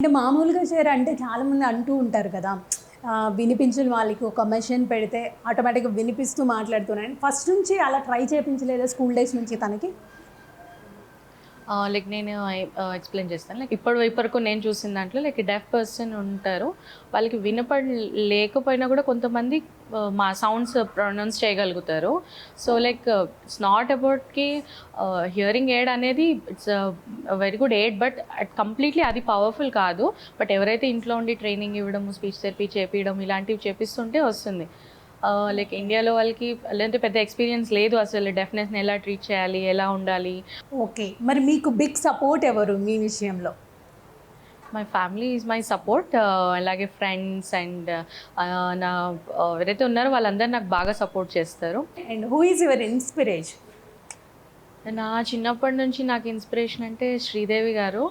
అంటే మామూలుగా షేర్ అంటే చాలామంది అంటూ ఉంటారు కదా! వినిపించిన వాళ్ళకి ఒక మెషిన్ పెడితే ఆటోమేటిక్‌గా వినిపిస్తూ మాట్లాడుతున్నారని. ఫస్ట్ నుంచి అలా ట్రై చేపించలేదా స్కూల్ డేస్ నుంచి తనకి? లైక్ నేను ఎక్స్‌ప్లెయిన్ చేస్తాను. లైక్ ఇప్పటి వరకు నేను చూసిన దాంట్లో లైక్ డెఫ్ పర్సన్ ఉంటారు. వాళ్ళకి లేకపోయినా కూడా కొంతమంది మా సౌండ్స్ ప్రొనౌన్స్ చేయగలుగుతారు. సో లైక్ ఇట్స్ నాట్ అబౌట్‌కి హియరింగ్ ఎయిడ్ అనేది it's very good aid. But completely అది పవర్‌ఫుల్ కాదు. బట్ ఎవరైతే ఇంట్లో ఉండి ట్రైనింగ్ ఇవ్వడము, స్పీచ్ థెరపీ చేపియడం ఇలాంటివి చేపిస్తుంటే వస్తుంది. లైక్ ఇండియాలో వాళ్ళకి లేదంటే పెద్ద ఎక్స్‌పీరియన్స్ లేదు అసలు డెఫ్‌నెస్‌ని ఎలా ట్రీట్ చేయాలి? ఎలా ఉండాలి? ఓకే. మరి మీకు బిగ్ సపోర్ట్ ఎవరు మీ విషయంలో? My family is my support. అలాగే ఫ్రెండ్స్ అండ్ నా ఎవరైతే ఉన్నారో వాళ్ళందరూ నాకు బాగా సపోర్ట్ చేస్తారు. And who is your inspiration? నా చిన్నప్పటి నుంచి నాకు ఇన్స్పిరేషన్ అంటే శ్రీదేవి గారు.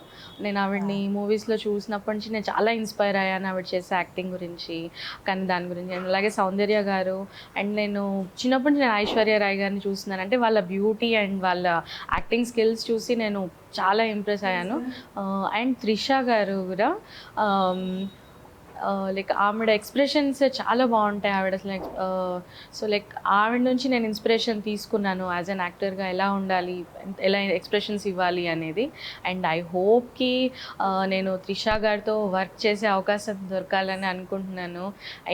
నేను ఆవిడని మూవీస్‌లో చూసినప్పటి నుంచి నేను చాలా ఇన్‌స్పైర్ అయ్యాను ఆవిడ చేసే యాక్టింగ్ గురించి. కానీ దాని గురించి అండ్ అలాగే సౌందర్య గారు అండ్ నేను చిన్నప్పటి నుంచి నేను ఐశ్వర్య రాయ్ గారిని చూస్తున్నాను. అంటే వాళ్ళ బ్యూటీ అండ్ వాళ్ళ యాక్టింగ్ స్కిల్స్ చూసి నేను చాలా ఇంప్రెస్ అయ్యాను. అండ్ త్రిష గారు కూడా లైక్ ఆవిడ ఎక్స్‌ప్రెషన్స్ చాలా బావుంటాయి. ఆవిడ అసలు సో లైక్ ఆవిడ నుంచి నేను ఇన్స్పిరేషన్ తీసుకున్నాను యాజ్ ఎన్ యాక్టర్‌గా ఎలా ఉండాలి, ఎలా ఎక్స్‌ప్రెషన్స్ ఇవ్వాలి అనేది. అండ్ ఐ హోప్‌కి నేను త్రిష గారితో వర్క్ చేసే అవకాశం దొరకాలని అనుకుంటున్నాను.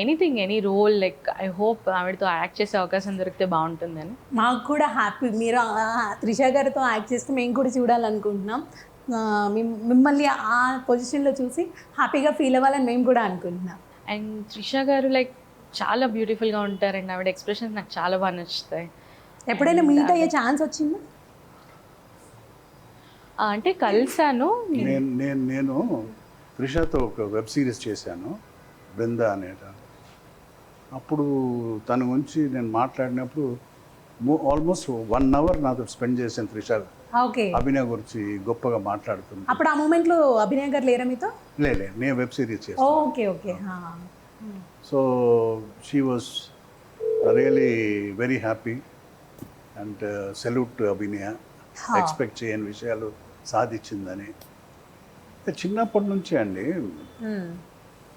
Anything any role like I hope ఆవిడతో యాక్ట్ చేసే అవకాశం దొరికితే బావుంటుందని. మాకు కూడా హ్యాపీ. మీరు త్రిష గారితో యాక్ట్ చేస్తే మేము కూడా చూడాలనుకుంటున్నాం. మిమ్మల్ని ఆ పొజిషన్‌లో చూసి హ్యాపీగా ఫీల్ అవ్వాలని మేము కూడా అనుకుంటున్నాం. అండ్ త్రిష గారు లైక్ చాలా బ్యూటిఫుల్‌గా ఉంటారండి. ఆవిడ ఎక్స్‌ప్రెషన్స్ నాకు చాలా బాగా నచ్చుతాయి. ఎప్పుడైనా అండ్ మీట్ అయ్యే ఛాన్స్ వచ్చిందా? అంటే కలిసాను. నేను త్రిషతో ఒక వెబ్ సిరీస్ చేశాను, 'బృంద' అనేట. అప్పుడు తన గురించి నేను మాట్లాడినప్పుడు ఆల్మోస్ట్ 1 అవర్ నాతో స్పెండ్ చేశాను త్రిష. ఓకే. అభినయ గురించి గొప్పగా మాట్లాడుతుంది. అప్పుడు ఆ మూమెంట్‌లో అభినయ్ గారు లేరా మీతో? లేదు, నేను వెబ్ సిరీస్ చేశాను. Okay. Okay. So she was really very happy and salute to Abhinaya. Expect చేయని విషయాలు సాధించిందని. చిన్నప్పటి నుంచే అండి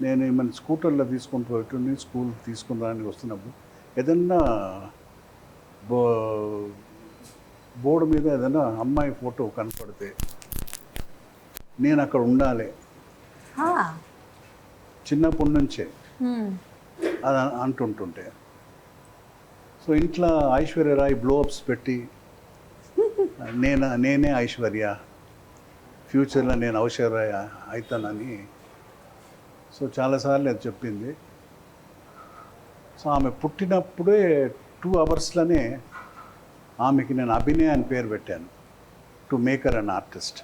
నేను మన స్కూటర్లో తీసుకుంటూ పోయి స్కూల్ తీసుకుని రానికి వస్తున్నప్పుడు ఏదన్నా బోర్డు మీద ఏదైనా అమ్మాయి ఫోటో కనపడితే నేను అక్కడ ఉండాలి. చిన్నప్పటి నుంచే అది అంటుంటుంటే. సో ఇంట్లో ఐశ్వర్య రాయ్ బ్లోఅప్స్ పెట్టి నేనే ఐశ్వర్య, ఫ్యూచర్లో నేను ఐశ్వర్య అవుతానని సో చాలాసార్లు అది చెప్పింది. సో ఆమె పుట్టినప్పుడే 2 అవర్స్లోనే ఆమెకి నేను అభినయ అని పేరు పెట్టాను, టు మేకర్ అన్ ఆర్టిస్ట్.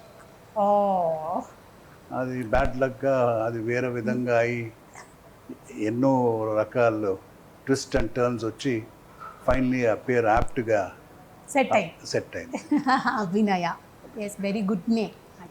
అది బ్యాడ్ లక్గా అది వేరే విధంగా అయి ఎన్నో రకాల ట్విస్ట్ అండ్ టర్న్స్ వచ్చి ఫైనలీ ఆ పేరు యాప్ట్గా సెట్ సెట్ అయింది. Abhinaya. Yes, very good name.